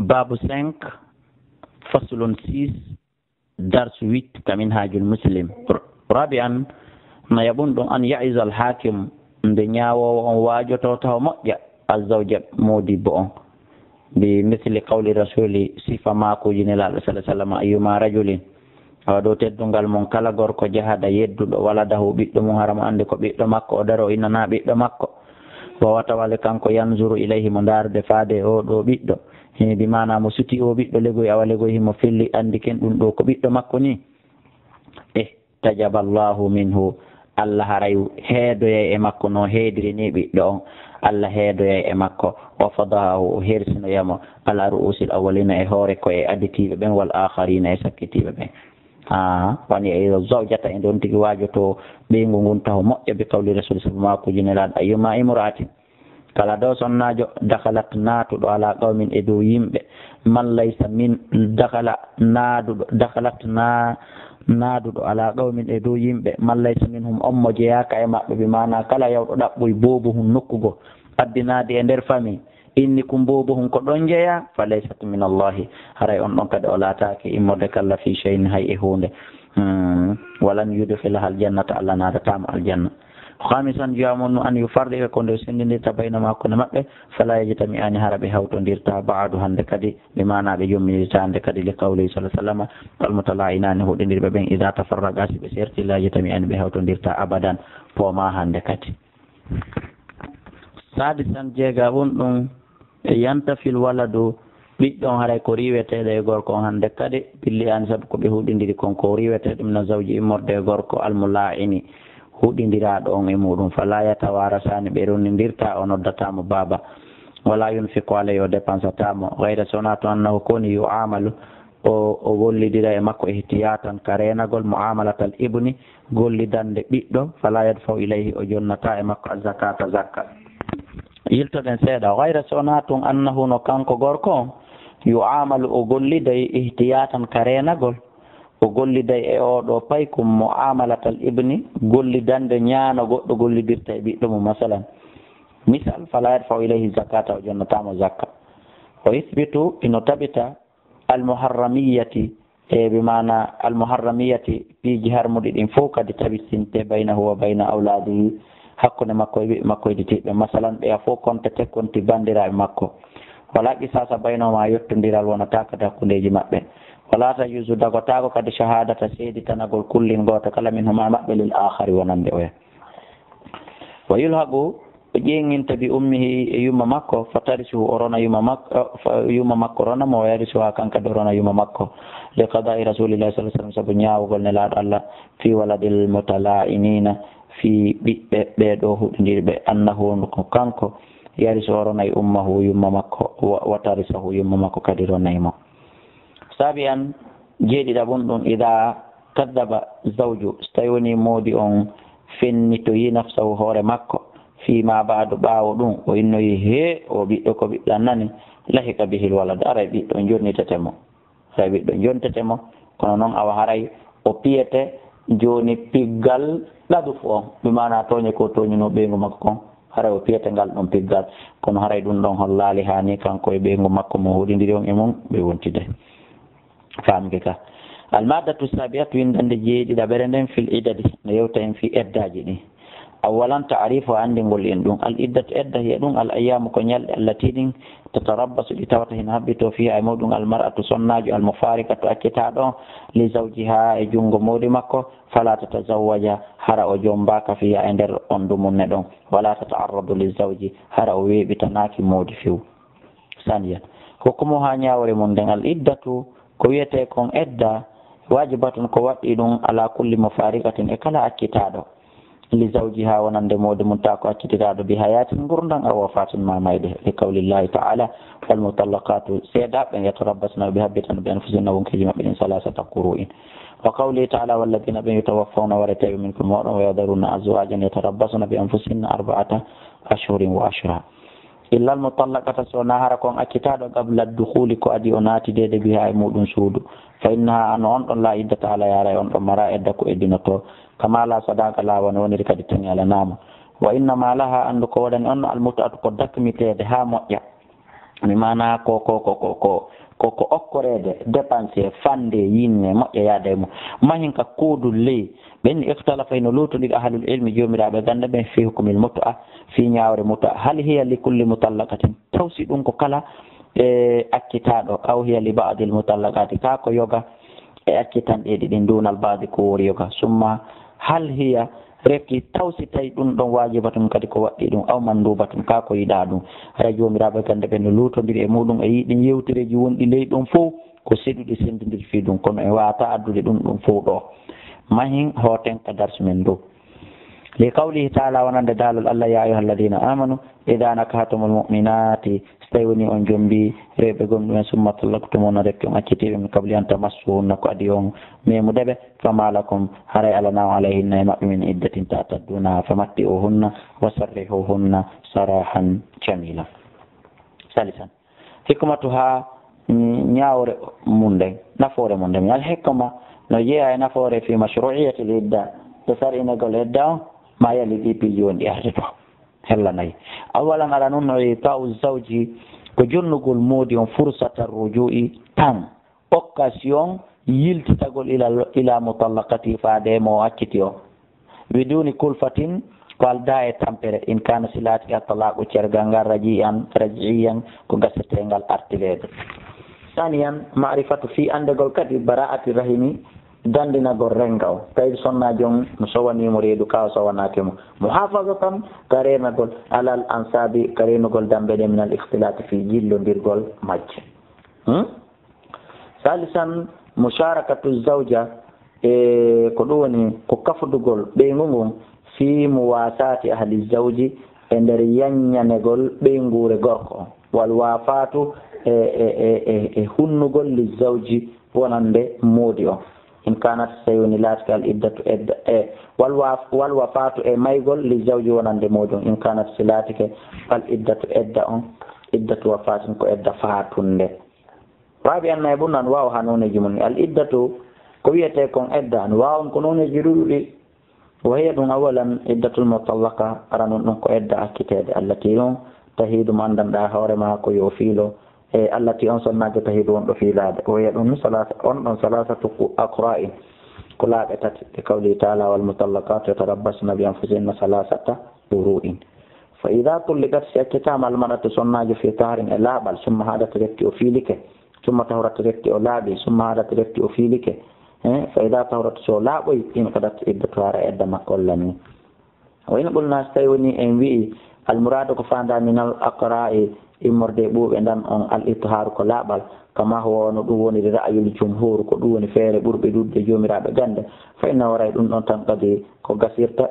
باب 5 فصل 6 درس 8 كمنهاج المسلم. رابعا ما يبون أن يعز الحاكم الدنيا وواجهته مؤجة الزوج مودي بؤن بمثل قول رسول صفة ما كوجين الله صلى الله عليه وسلم أيما رجل do teddungal mon kala gorko jahada yedduɗo waladahu ɓiɗɗo mum haramo ande ko ɓiɗɗo makko o daro innana ɓiɗɗo makko wawata wale kanko yanzuru ilayhi mo darde faade o ɗo ɓiɗɗo bi mana mo suti o ɓiɗɗo legoy awa legoy himo filli andi ken ɗum ɗo ko ɓiɗɗo makko ni tajaballahu minhu Allah haray heedoya e makko no heediri ni ɓiɗɗo on Allah heedoya e makko o fadahu o hersinoyamo ala ru'usil awwalina e hoore ko e additiɓe ɓen wal akharina e sakkitiɓe ɓen wani e zawjata e don tigi wajoto ɓeygu ngun taw moƴƴo be kawli rasul sallallahu alaihi wasallam ayyuma imra'atin kala do sonnajo dakhalat natuɗo ala qawmin e dow yimɓe man laysa min dakhalat naaduɗo ala qawmin e dow yimɓe man laysa minhum ommo jeyaka e maɓɓe bi mana kala yawɗo ɗaɓɓoy bobo hun nokkugo addinade e nder famille inni kum bobo hun ko ɗon jeeya fa laysat min allahi haray on ɗon kadi o laatake immorde kalla fi shay'in hay e hunde walan yudkhilaha aljannata Allah nadatamo aljanna. khamisan jamunu an yufarriqa ko nde sendidirta bayna makko ne maɓɓe fala yajtami'ani hara ɓe hawtodirta ba'du hande kadi ɓe mana ɓe jomminirta hande kadi li qawli sallallahu alaihi wasallam almutala'inani huɗodirɓe ɓen ida tafarraqa si ɓe serti la yajtami'ani ɓe hawtodirta abadan poma hande kadi. sadisan jeega won ɗum yanta fil waladu ɓiɗɗon haray ko riweteɗo e gorko on hande kadi pilli an saabu ko ɓe huɗidiri kon ko riweteɗo min zawji immorde e gorko almula'ini huɗidiraɗo on e muɗum fala yatawarasani ɓe ronnidirta o noddatamo baba wala yunfiqu alayhi o dépensatamo gayra sona to annahu koni yu'amalu o gollidira e makko ihtiyatan ka renagol mu'amalatal ibni gollidande ɓiɗɗo fala yadfa'u ilayhi o jonnata e makko zakata zakka yiltoɗen seeɗa gayra sona tun annahu no kanko gorko on yu'amalu o golliday ihtiyatan ka renagol o golliday e oɗo paykum mu'amalatal ibni gollidande ñaano goɗɗo gollidirta e ɓiɗɗo mum masalan misal fala yadfa'u ilayhi zakata o jonnatamo zakka o ithbitu ino tabita almuharramiyati e bimana almuharramiyati piiji harmuɗi ɗin fof kadi tabitinte baynahu wa bayna awladihi hakkude makko e ɓiɓɓe makko heditiɓe masalan ɓeya fof konte tekkonti bandiraɓe makko wala qisasa baynoma yettodiral wonata kadi hakkudeji maɓɓe wala tajuzu dagotako kadi shahadata seedi tanagol kullin goto kala min huma maɓɓe lil akhari wonande oya wa yulhagu ƴeŋinta bi ummihi e yumma makko fatarisuhu o rona yumma makko rona mo yarisuha kankadi o rona yumma makko li qada'i rasulillahi sallallahu alaihi wasallam sabu ñawugol ne laaɗo Allah fi waladil mutala'inina fi ɓiɓɓe ɓeɗo huɗodirɓe annahu ko kanko yarisu o ronay ummahu yumma makko watarisahu yumma makko kadi ronaymo. sabi'an jeeɗiɗaɓum ɗum ida kaddaba zawju so tawi woni moodi on fennitoyi nafsahu hoore makko fima baado ɓaawo ɗum o innoyi he o ɓiɗɗo ko ɓiɗɗo annani lahika bihil walad aray ɓiɗɗo jonnitetemo aray ɓiɗɗo jontetemo kono noon awa haray o piyete joni piggal ɗaɗuf on ɗumana toñe ko toñuno ɓeygu makko kon haray o piyete ngal ɗon piggal kono haray ɗum ɗon hollali hani kanko e ɓeygu makko mo huɗidiri on e mum ɓe wontide famke ka. almadatu sabiyatu windande jeeɗiɗa ɓere nden fil idadi no yewta en fi eddaji ɗi awalan ta'rifu andingol en ɗum al iddatu edda hiya ɗum al ayyamu ko ñalɗe allati ɗin tatarabbasu ɗi tawata hen habbito fiha e muɗum al mar'atu sonnajo al mufarikatu accitaɗo li zawjiha e jungo mawɗi makko fala tatazawwaja hara o jombaka fiha e nder on dumunne ɗon wala tata'arradu li zawji hara o weeɓitanaki mawdi few. saniyan hokkumo ha ñawre mum nden al iddatu ko wiyete kon edda wajibatun ko waɗɗi ɗum ala kulli mufarikatin e kala accitaɗo li zawjiha wonande mawdi mum ta ko accitiraɗo bi hayatin gurdan aw wafatin mamayde li qawlillahi ta'ala wal mutallaqatu seedaɓe yatarabbasna bi habbitan bi anfusihinna wonkeji maɓɓe ɗin salasata quru'in wa qawlihi ta'ala walladina ɓe yatawaffawna wareteɓe minkum moɗon wa yadharuna azwajan yatarabbasna bi anfusihinna arba'ata ashhurin wa ashra illa al mutallaqata so nahara kon accitaɗo qabla dukhuli ko adi o naati dede biha e muɗum suudu fa innaha ano on ɗon la iddata ala yara e on ɗon mara edda ko eddinoto kama la sadaka lawano woniri kadi taŋi ala nama wa innama laha andu ko waɗani on almutatu ko dakmitede ha moƴƴa mi mana ko okkorede dépense fande yinne moƴƴa yaade mo mahin ka kuudu ley ɓen ikhtalafa ino lutoɗiɗo ahlul ilmi jomiraɓe ganda ɓen fi hukumil muta fi ñawre muta hal hiya li kulli mutallaqatin tawsi ɗum ko kala e accitaɗo aw hiya li ba'dil mutallaqati ka ko yoga e accitanɗeɗi ɗin dunal ba'di ko wori yoga summa hal hiya refti tawsi tawi ɗum ɗon wajibatum kadi ko waɗɗi ɗum aw mandubatum ka ko yiɗa ɗum hara jomiraɓe ganda ɓe no lutodiri e muɗum e yiɗin yewtireji wonɗi ley ɗum fof ko seɗuɗi sendidiri fi ɗum kono e wata addude ɗum fof ɗo mahin hoten ka darsu men dow li qawlihi taala wonande daalol allah ya ayuha alladina amanu ida nakahatumul mu'minati so tawi woni on jombi rewɓe gomɗumen summa tallaqtumuhunna rekki on accitiɓe min kabli an tamassuhunna ko adi on memudeɓe fama lakum haray alanaw alayhinna e maɓɓe min iddatin ta'taddunaha famatti'uhunna wa sarrihuhunna sarahan jamila salisan hikmatuha ñawre mum nden nafoore mum nden al hikma no jeeya e nafoore fi mashru'iyati l idda to sar'inegol edda on ma yali ɗi pilji wonɗi hade to hellanayi awalan ala noon no ta'u zawji ko jonnugol moodi on fursata ruju'i tan occasion yiltitagol ila mutallaqati faade mo acciti o biduni kulfatin ko alda e tampere in kana silati a talaqu cergal ngal rajiyan ko gasetengal artirede saniyan ma'rifatu fi andegol kadi bara'ati rahimi dandinagol renga o tawi sonnaji on mo sowanimo reedu kawa sowanakemo muhafazatan ka renagol alal ansabi ka renugol dambeɗe min al ikhtilati fi jillodirgol majje salisan musharakatu zawja e ko ɗum woni ko kafdugol ɓeygu ngun fi muwasati ahli zawji e nder yanñanegol ɓeygure gorko on wal wafatu e hunnugol li zawji wonande moodi on in kanat sayoni latika al iddatu edda wal wafatu e maygol li zawji wonande moodi on in kanat silatike al iddatu edda on iddatu wafatin ko edda fatunde rabi anna e ɓurnan wawa ha noneji mum al iddatu ko wiyete kon edda an wawon ko noneji ɗuɗɗi wahiya ɗum awalan iddatul mutallaqa ara noon ɗum ko edda akkitede allati on tahidu mo andanɗa hoorema ko yo fiilo e allati on sonnajo tahidu wonɗo fiilade wahiya ɗum on ɗon salasatu aqra'in ko laaɓe tati e kawli taala wal mutallaqatu yatarabbasna bi anfusihinna salasata uru'in fa ida tulliqat si accitama almaratu sonnajo fi taharin e laaɓal summa haɗat retti o fiilike summa tawrat retti o laaɓi summa haɗat retti o fiilike fa ida tawrat so laaɓoy in kadat iddatu hara edda makko ollanni wa in qulna so tawi woni en wi'i almuradu ko fanda min al aqra'i immorde ɓuuɓe ndan on al itharu ko laaɓal kama wono ɗum woni ra'ayul jumhur ko ɗum woni feere ɓurɓe ɗuɗde jomiraɓe gande fa inna waray ɗum ɗon tan kadi ko gasirta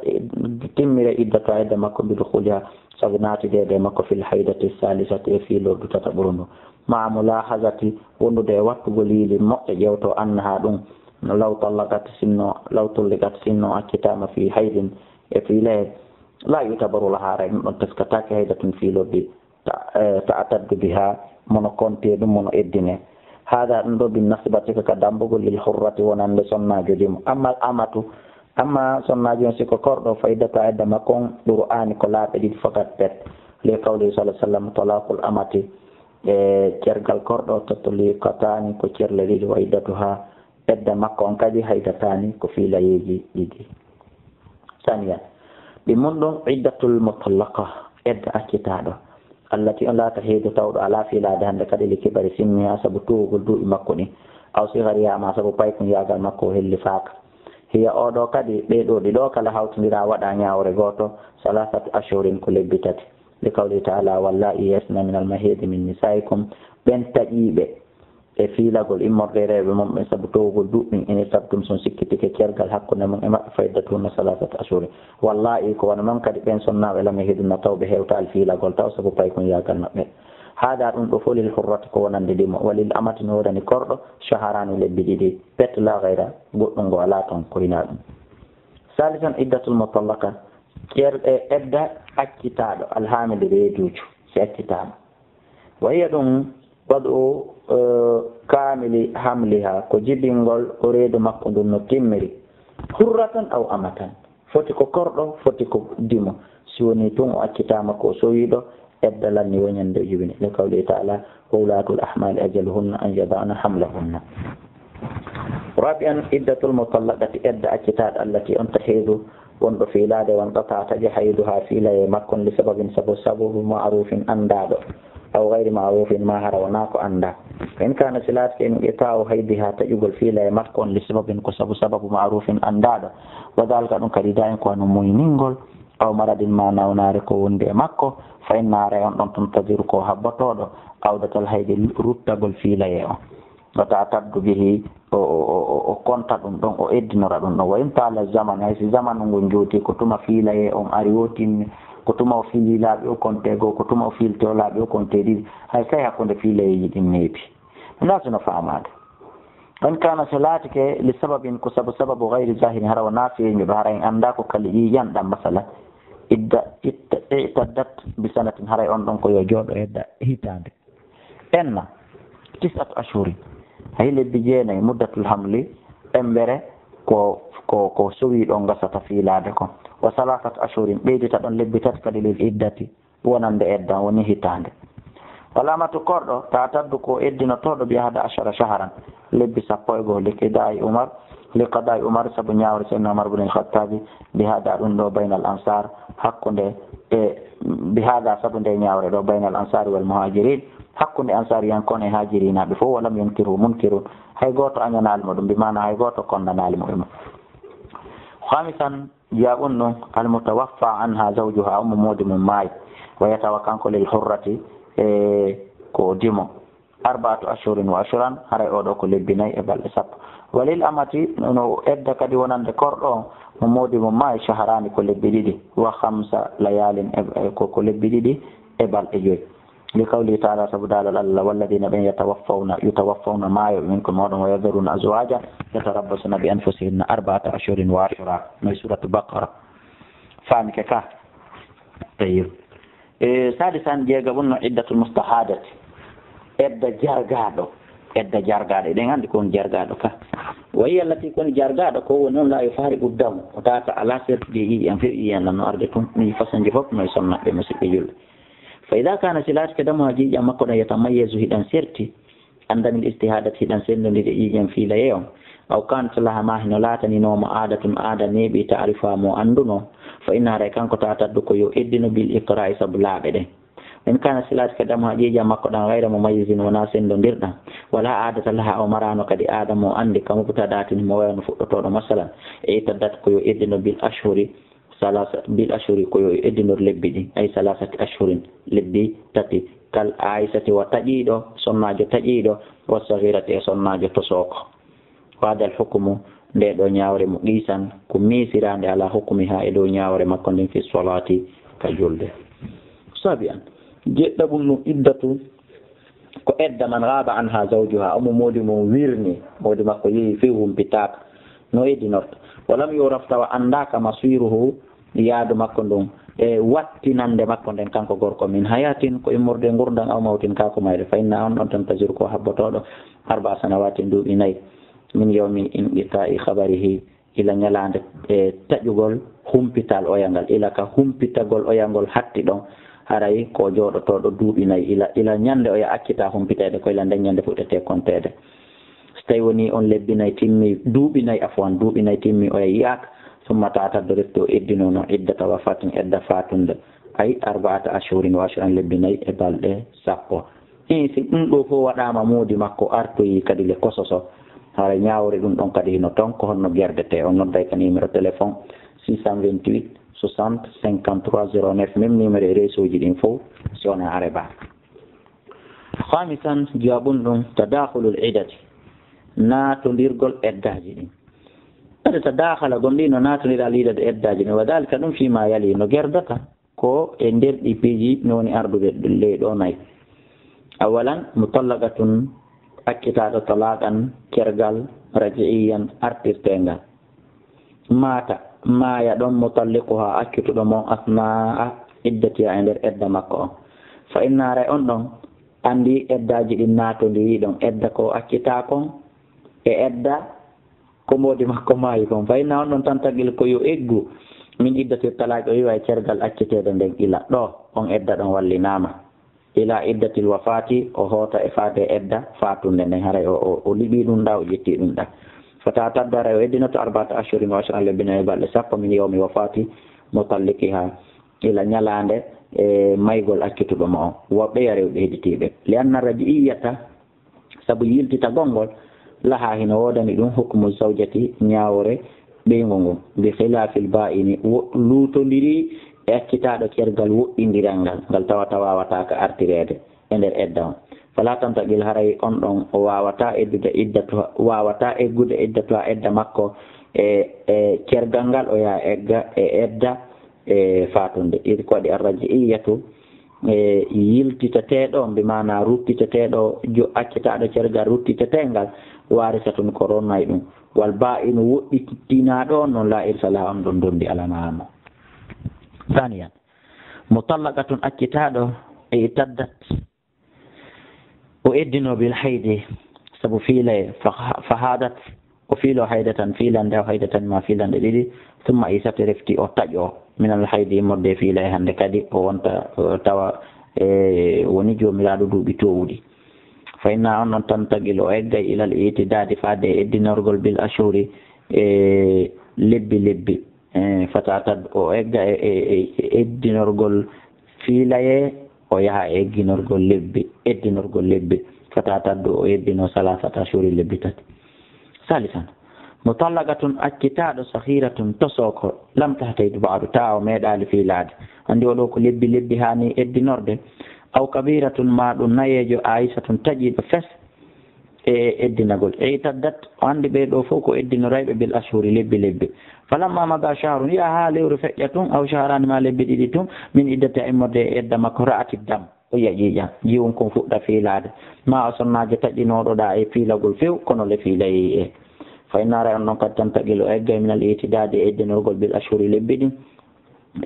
timmire iddatu edda makko mbiɗo hulya sabu naatidede makko fil haydati salisati e fi lordu tata ɓurundu ma mulahazati wondude e wattugol yiili moƴƴe ƴewto annaha ɗum law tulliqat sinno accitama fi haydin e fi leyed la yutabaru laha ray ɗum ɗon teskatake haydatun fi lordi ta'taddu biha mono konte ɗum mono eddine hada ɗum ɗo bin nasibati ka dambugol lil hurrati wonande sonnajo dimo amma sonnajo on siko korɗo faydata edda makko on qur'ani ko laaɓe ɗiɗi fakat pet li qawli sallallahu alaihi wasallam talaqul amati e cergal korɗo tatliqatani ko cerle ɗiɗi waydatuha edda makko on kadi haydatani ko fiilayeji ɗiɗi saniya ɗi mun ɗum iddatul mutallaqa edda accitaɗo allati on laata heedu tawɗo ala fiilade hande kadi li kibari simmiha saabu tuwugol duuɓi makko ni aw sigariyama saabu paykum yagal makko o helli faaka hiya oɗo kadi ɓeɗo ɗiɗo kala hawtodira waɗa ñawre goto salasatu ashurin ko lebbi tati li qawli taala wallahi yasna min almahidi min nisaikum ɓen taƴiɓe e fiilagol immorde rewɓe mum ɓe saabu towugol duɗɗum ene tabtum son sikkitike cergal hakkude mum e maɓɓe faydatuna salasata asuri wallahi ko wona noon kadi ɓen sonnaɓe lama heduna tawɓe hewtal fiilagol taw saabu pay kon yagal maɓɓe haada ɗum ɗo folil hurrata ko wonande ɗimo walil amati no wodani korɗo shaharani lebbi ɗiɗi pet la gayra goɗɗum ngo ala toon ko hina ɗum salisan iddatul mutallaqa cerɗe edda accitaɗo alhamide reedujo si accitama wayiya ɗum waɗu kamili hamliha ko jibingol o reedu makko ndun no timmiri hurratan aw amatan foti ko korɗo foti ko dimo si woni tun o accitama ko sowiɗo edda lanni wonyande jibini li qawli ta'ala ulatul ahmal ajaluhunna an yada'na hamlahunna. رابعا عدة المطلقة عدة أكتاد التي أنت حيض وانت في لاد وانقطع تجحيدها في لا يمكن لسبب سبب معروف أنداد أو غير معروف ما هروناك أندا. إن كان سلات كأن إطاع هيدها تجبل في لا يمكن لسبب سبب معروف أنداد وذلك أن كريدان كون موينينغول أو مرض ما نوناركو وندي مكو فإن نارا أن تنتظركو هبطودو أو دتل هيدي رتبل في لا يوم وتعتد به o konta ɗum ɗon o eddinora ɗum ɗon wa in taala zaman haysi zaman ngon jooti ko tuma fiilaye on ari wotinni ko tuma o fiili laaɓi o konte goo ko tuma o fiilte o laaɓi o konte ɗiɗi hay say hakkunde fiilayeji ɗin neebi nasino faamade on kana so laatike li sababin ko sababu gayri zahiri hara o naafiyeño ɗo hara en annda ko kali yiyanɗam masala itaddat bisanatin haray on ɗon ko yo jooɗo edda hitande enna 9 ashuri hay lebbi jeenayi muddatul hamli embere ko sowi ɗon gasata fiilade kon wa 3 ashurin ɓeydita ɗon lebbi tati kadi lil iddati wonande eddan woni hitande walamatu korɗo ta taddu ko eddinotoɗo bi hada 10 shahran lebbi 11 liqidai umar sabu ñawre sayyidina umar ibn al-khattabi bi hada ɗum ɗo baynal ansar hakkunde bi hada sabu nde ñawre ɗo baynal ansari wal muhajirin hakkunde ansariyankon e hajirinaɓe fof walam yunkiru munkirun hay goto añanalimo ɗum bimana hay goto kondanalimo emo. Khamisan jaɓun ɗum almutawaffa anha zawjuha ummu modi mum maayi wa yatawa kanko lil hurrati ko dimo 4 ashurin wa ashuran haray oɗo ko lebbi 4 e balɗe 10 walil amati no edda kadi wonande korɗo mo modi mum maayi shaharani ko lebbi 2 wa 5 layalin ko lebbi 2 e balɗe 5 لقوله تعالى سبحانه الله والذين بين يتوفون ما منكم ويذرون أزواجا يتربصن بأنفسهن 4 أشهر وعشرا من سورة البقرة فاهمك كا طيب سادسا جيغبون عدة المستحادة إدى جارغادو إذن عندي كون جارغادو كا وهي التي كون جارغادو كو نون لا يفارق الدم وتاتا على سير دي ينفر إيان لأنه أرجكم نفسن جفوك ما يسمى بمسك يجل فإذا كان سلات كدمها جيجا مكونا يتميز هدان سيرتي عند من الاجتهادات هدان سيرن لديجا في ليوم أو كانت لها ماهن لاتني نوم عادة نيبي تعرفها مو أندنو فإنها ريكان كتعتدك يؤدن بالإقراء سبلابده إن كان سلات كدمها جيجا مكونا غير مميز وناسن دندرنا ولا عادة لها أو مرانو كدي آدم وأندي كمبتدات موين فؤتون مثلا اعتدتك يؤدن بالأشهر بالأشهر كيو إدنور لبدي أي 3 أشهر لبدي تتي كالعائسة وتجيدو صناجة تجيدو والصغيرة صناجة تسوق وهذا الحكم دو نياوري مقيسا كميسيران على حكمها إدو نياوري مكن في الصلاة كجلد. سابعا جئت بنو إدتو ko edda man ghaba anha zawjuha amu modi mo wirni modi makko yi fiwum bitak no edinort walam yurafta wa andaka masiruhu yaadu makko ɗum e wattinande makko nden kanko gorko min hayatin ko immorde gurdam aw mawtin kako mayre fa inna on ɗon tan tasir ko habbotoɗo 4 sanawatin duuɓi 4 min yawmi inqita'i khabarihi ila ñalande e taƴugol humpital oyangal ila ka humpitagol oyangol hatti ɗon haray ko jooɗotoɗo duuɓi 4 ila ñande oya accita humpitede ko ila nden ñande fuɗete kontede so tawi woni on lebbi 4 timmi duuɓi 4 afwan duuɓi 4 timmi oya yiyaka ثم تعتذر تو إدنون عدة وفاة عدة فاتند أي 4 أشهر و10 لبني إبالد ساقو إن سيئنو هو ودام مودي مكو أرتوي كدي لكوسوسو هاري نياوري دون دون كدي نوتون كو هنو بيردته ونو دايك نيميرو تليفون 628 60 53 09 ميم نيميرو ريسو جي انفو سيونا عربا. خامسا جوابون دون تداخل العدة ناتو ليرغول إداجي تداخل gondino natonira liidade eddaji ne wadalika ɗum fima yali no gerdata ko e nder ɗi piiji mi woni ardude leyɗo 4 awalan mutallaqatun akkitaɗo talaqan kergal raji'iyan artirtengal mata maya ɗon mutalliquha akkituɗo mon asna'a iddatiya e nder edda makko on fa innare on ɗon andi eddaji ɗin natodiri ɗon edda ko akkita kon e edda ko modi makko maayi kon fayna on ɗon tan tagil ko yo eggu min iddati talaq o wiwa cergal acciteɗo nden ila ɗo on edda ɗon wallinama ila iddatil wafati o hoota e faade edda fatunde nden haray o liɓi ɗum ɗa o ƴetti ɗum ɗa fata taddara o eddinoto arbata ashurin wa ashran lebinayi balɗe sappo min yawmi wafati mutalliqiha ila ñalande e maygol accituɗo mo o woɓɓe ya rewɓe hedditiɓe li anna radiiyata saabu yiltita gongol laha hino wodani ɗum hukmu zawjati ñawore ɓeyngo ngon bi khilafil ba'ini luutodiri e accitaɗo cergal woɗɗindiral ngal tawata wawata ka artirede e nder edda on fala tantaqil haray on ɗon o wawata eddude iddatu wawata eggude iddatu ha edda makko e cergal ngal o yaha egga e edda e fatunde iri ko waɗi arrajiiyatu e yiltiteteɗo mbi mana ruttiteteɗo jo accitaɗo cergal ruttitetengal warisatun ko ronnay ɗum wal ba ino woɗɗitinaɗo on noon la irsala on ɗon dondi alanamo ثانيا مطلقة accitaɗo e taddat o eddino bil haydi sabu fiila fahadat o fiilo haydatan fiilande o haydatan ma fiilande ɗiɗi ثumma isati refti o taƴo minal haydi modde fiila e hande kadi o wonta tawa woni jomiraɗo duuɓi towuɗi fa inna on noon tan tagil o eggay ilal itidadi faade eddinorgol bil ashuri e lebbi fata tad o egga e eddinorgol fiilaye o yaha e egginorgol eddinorgol lebbi fata taddu o eddino salasata ashuri lebbi tati salisan mutallaqatun accitaɗo sahiratun tosoko lam tahtaydu ba'du ta o meeɗali fiilade andi oɗo ko lebbi hani eddinorde aw kabiratun ma ɗum nayejo aisatun taƴiɗo fes e eddinagol e taddat o andi ɓeɗo fof ko eddinorayɓe bil ashuri lebbi falamma maga shahrun yiya ha lewru feƴƴa tun aw shahrani ma lebbi ɗiɗi tun min iddate immorde e edda makko ra'ati dam o yiya ƴiƴam jiwon kon fuɗɗa fiilade ma o sonnaje taƴƴinoɗoɗa e fiilagol few kono le fiilayi e fa innara on noon kadi tan taqil o egga minal itidade e eddinorgol bil ashuri lebbi ɗin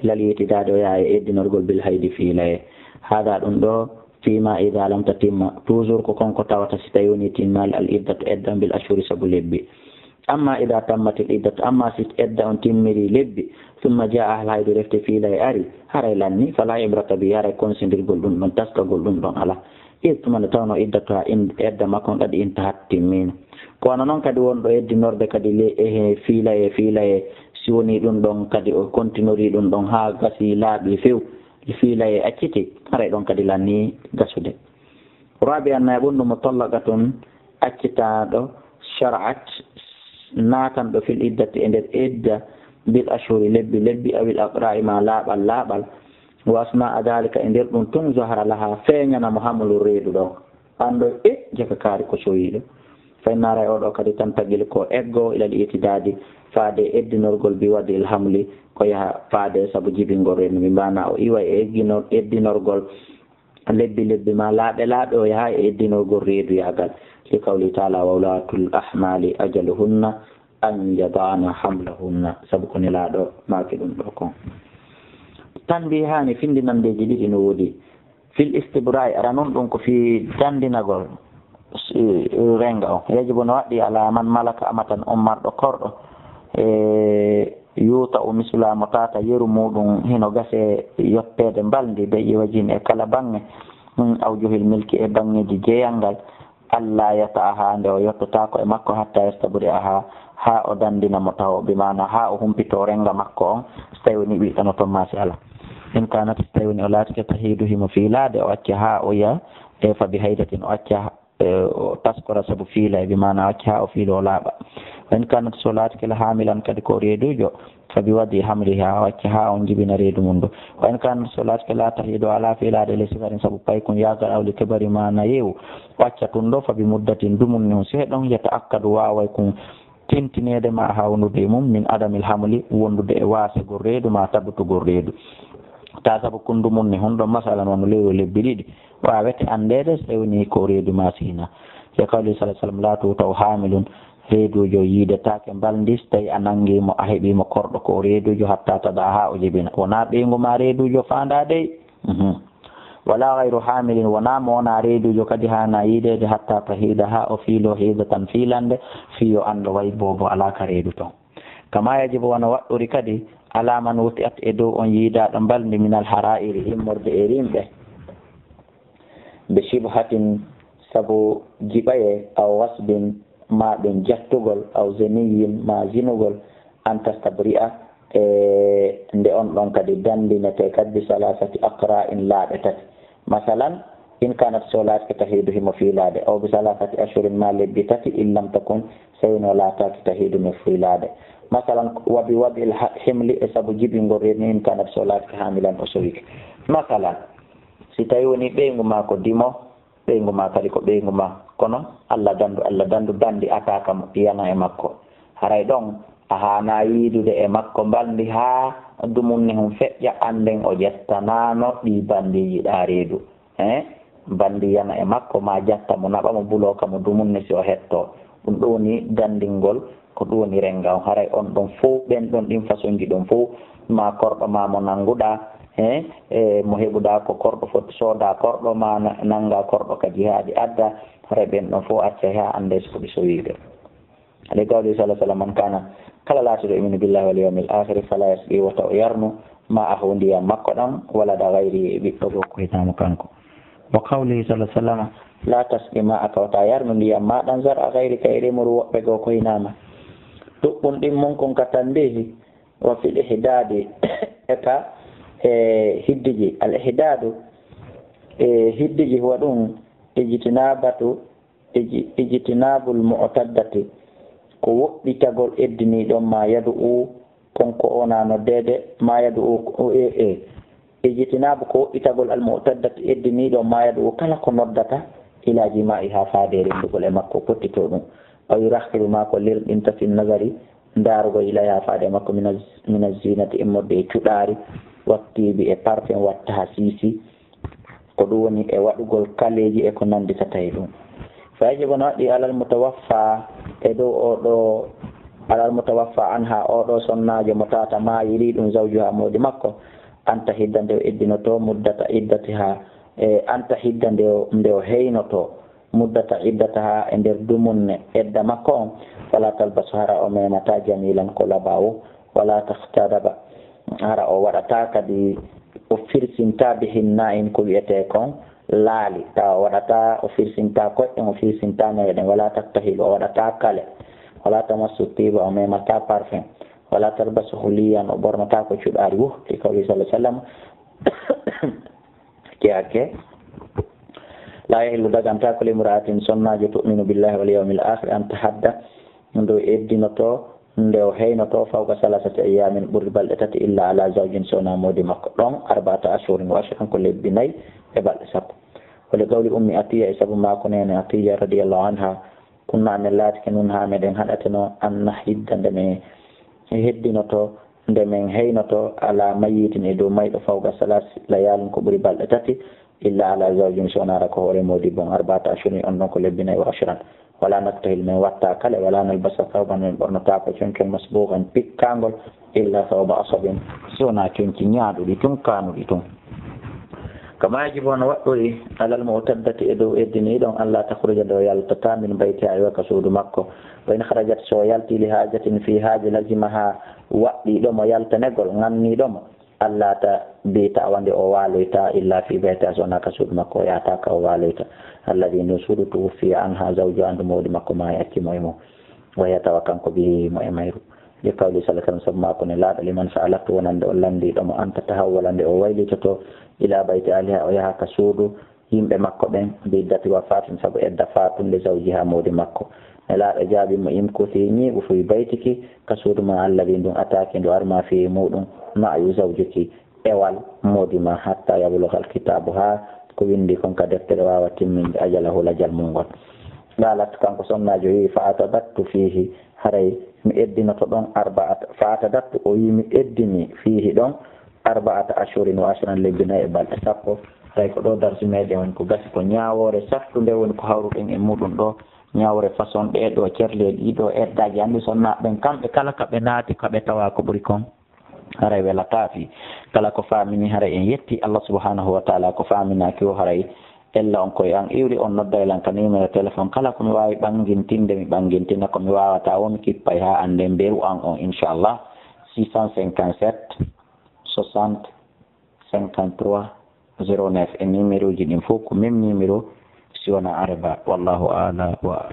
ilal itidade o yaha e eddinorgol bil haydi fiilaye haɗa ɗum ɗo fima ida lam tatimma toujours ko konko tawata si tawi woni timmali al iddatu edda bil ashuri sabu lebbi amma ida tammatil iddatu amma si edda on timmiri lebbi summa jaa al haydu refte fiila e ari haray lanni fala ibrata bi haray considirgol ɗum ɗon taskagol ɗum ɗon ala irtumane tawno iddatu ha edda makko kadi intahat timmina kono noon kadi wonɗo eddinorde kadi e fiila si woni ɗum ɗon kadi o continori ɗum ɗon ha gasi laaɓi few fiila e acciti haray ɗon kadi lanni gasude rabi anna ɓunɗo mutallaqatun accitaɗo shar'at natanɗo fil iddati e nder edda bil ashuri lebbi awil aqra'i ma laaɓal wasma adalika e nder ɗum tun zahara laha feeñanamo hamlu reedu ɗo ando jeka kaari ko soyiɗo faynaray oɗo kadi tan tagil ko eggo ilal itidadi faade eddinorgol bi wadi il hamli ko yaha faade sabu jibingol reedu mi mbana o iwa e eddinorgol lebbi ma laaɓe o yaha e eddinorgol reedu yagal li qawli taala wa ulatul ahmali ajaluhunna an yadana hamlahunna sabu ko nelaɗo maki ɗum ɗo kon tan mbi hani findinandeji ɗiɗi no woodi fil istibra'i ara noon ɗum ko fi dandinagol renga o yajibu no waɗɗi ala man malaka amatan on marɗo korɗo e yuuta o misulamo tata yeru muɗum hino gase yottede mbaldi be ƴewajin e kala bange aw johil milki e bangeji jeeyangal allah yataha nde o yottotako e makko hatta yastaburi aha ha o dandinamo taw bimana ha o humpito renga makko on so tawi woni ɓiɗɗano toon masi ala in kanat so tawi woni o laatike tahidu himo fiilade o acca ha o yiya e fa bi haydatin o acca o taskora sabu fiila e bimana o acca ha o fiilo o laaɓa in kanat so laatike la hamilan kadi ko reedujo sabi wadi hamli ha o acca ha on jibina reedu mum ɗo wa in kanat so laatike la tahidu ala fiilade le sigarin sabu paykun yagal awli kebari mana yeewu o acca tun ɗo fa bi muddatin dumunni on seeɗon yeta akkadu waway kun tentinede ma hawnude mum min adamil hamli wondude e wasegol reedu ma tabutugol reedu ta sabu kundu mum ni honɗon masala noon lewo lebbi ɗiɗi wawete andede so tawini ko reedu ma sina e kawli salah sallam laatu taw hamilun reedujo yiidetake mbaldi so tawi a nanguimo a heeɓimo korɗo ko reedujo hatta taɗa ha o jibina wona ɓeygu ma reedujo fandade wala gayru hamilin wona mo wona reedujo kadi hana yiidede hatta tahida ha o fiilo hiida tan fiilande fiyo anda way bobo alaka reedu ton kama yajibu wana waɗɗuri kadi ala man wuti'at e dow on yiidaɗo mbaldi minal hara'iri himmorde e rimɓe be shibhatin sabu jiɓaye aw wasbin ma ɗum jattugol aw zeniyin ma zinugol an tastabri'a e nde on ɗon kadi dandinete kadi salasati aqra'in laaɓe tati masalan in kanat solati tahidu himo fiilade aw bi salasati ashurin ma lebbi tati in lam takun sawino laataki tahidu no fiilade masalan wabi il himli e sabu jibingol reni in kanat solati hamilan o sowiki masalan si tawi woni ɓeygu ma ko dimo ɓeygu ma kadi ko ɓeygu ma kono Allah dandu bandi ataka mo yana e makko haray ɗon a hana yiidude e makko mbaldi ha dumunni hum feƴƴa anden o ƴettanano ɗi bandiji ɗa reedu bandi yana e makko ma jatta mo naɓa mo buloka mo dumunni si o hetto ɗum ɗo woni dandingol ko ɗum woni renga on haray on ɗon fof ɓen ɗon ɗin façon ji ɗon fof ma korɗo ma mo nanguɗa mo heɓuɗa ko korɗo foti sooda korɗo ma nanga korɗo kadi haadi adda haray ɓen ɗon fof acca ha ande so ɗi sowiɓe ali gawli sallah sallam man kana kala laatiɗo iminu billahi wal yawmil akhiri fala yasqi wata o yarnu ma aho ndiyam makko ɗon wala da gayri ɓiɗɗo goo ko hitamo kanko wa qawlihi sallah sallam la tasqi ma aka wata yarnu ndiyam ma ɗan zar a gayri kay remuru woɓɓe goo ko hinama ɗuɓɓum ɗin mon kon ka tanbihi wa fil ihdadi eka e hiddiji al ihdadu e hiddiji huwa ɗum ijtinabul mu'taddati ko woɗɗitagol eddiniɗon ma yadu u konko onano dede ma yadu u ijtinabu ko woɗɗitagol al mu'taddati eddiniɗon ma yadu u kala ko noddata ila jima'i ha faade rendugol e makko pottito ɗum aw yurahibu ma ko lirɗinta fi nazari ndarugo ila ha faade makko mina zinati immorde e cuɗari wattiɓi e parfum watta ha siisi ko ɗum woni e waɗugol kaleji e ko nanditata e ɗum fayajibu no waɗi alal mutawaffa e dow oɗo alal mutawaffa an ha oɗo sonnajo mo tata ma yiri ɗum zawju ha modi makko anta hidda nde o eddinoto muddata iddati ha anta hidda nde o heynoto muddata iddata ha e nder dumunne edda makko on wala talbasu hara o memata jamilan ko labawo wala tahtadaba hara o waɗata kadi o firsinta bihinna in ko wiyete kon laali tawa o waɗata o firsinta koƴƴen o firsinta meɗen wala taktahil o waɗata kale wala tamassu tiba o memata parfum wala talbasu huliyan o ɓornata ko cuɗari wuhti kawli sallah sallam keake la yahillu daganta ko limra'atin sonnajo tu'minu billahi wal yawmil akhir an tahadda ndo eddinoto nde o heynoto fawka salasati ayamin ɓurdi balɗe tati illa ala zawjin sona modi makko ɗon arba'ata ashurin wa ashran ko lebbi nayyi e balɗe sappo wole gawli ummi atiya e saabu mako nene atiya radiyallahu anha kunna amen laatike nun ha meɗen haɗateno anna hidda nde men heddinoto nde men heynoto ala mayitin e dow mayɗo fawka salas layalin ko ɓuri balɗe tati illa ala zawjin sonara ko hoore modi bon arba'ata ashurin on ɗon ko lebbi nayyi wa ashran wala naktahil min watta kale wala nalbasa thawban min ɓornota ko concon masbuhan pikkangol illa thawba asabin sona conci ñaaɗuɗi tun kanuɗi tun kama yajibu on waɗɗuri alal mu'taddati e dow eddiniɗon Allah takhruja dow yaltata min bayti ha iwaka suudu makko wa in kharajat so yalti li hajatin fi haaji lazimaha waɗɗiɗomo yaltanegol ganniɗomo Allah ta bita wande o waloyta illa fi bayti sona ka suudu makko o yataka o waloyta alladhi no suudu tuwfiya anha zawju andu mawdi makko ma yaccimo e mo wayatawa kanko bi mo e mayru li kawli sallallahu alaihi wasallam mako ne laaɗa liman sa'alatu wonande o landiɗomo anta tahawwalande o waylitoto ila bayti aliha o yaha ka suudu yimɓe makko ɓen biddati wafatin saabu edda fatunde zawji ha mawdi makko ne laaɗa jaabimo imkuti ñiiɓu fuy baytiki ka suudu ma alladhi ndun ataki ndu arma fi muɗum ma ayu zawjuki ewal mawdi ma hatta yablugal kitabu ha ko windi kon ka deftere wawa timminde ajalahu lajal mum ngol ɗalat kanko sonnajo wi fa atadattu fihi haray mi eddinoto ɗon arba'ata fa atadattu o wi mi eddini fihi ɗon arba'ata ashurin wa ashran lebbi nayyi e balɗe sappo tawi ko ɗo darsi meɗen woni ko gasi ko ñawore sattude woni ko hawruɗen e muɗum ɗo ñawre façon ɗeɗo cerle ɗiɗo eddaji andi sonnaɓen kamɓe kala kaɓe naati kaɓe tawa ko ɓuuri kon haray welatafi kala ko famini haray en yetti Allah subhanahu wa ta'ala ko faminaki o haray ella on koye an iwri on nodda elan ka numéro téléphone kala komi wawi ɓangintinde mi ɓangintina komi wawata womi kippay ha ande mberu an on inchallah 657 60 53 09 e numéro ji ɗin fof ko même numéro si wona araba wallahu ala wa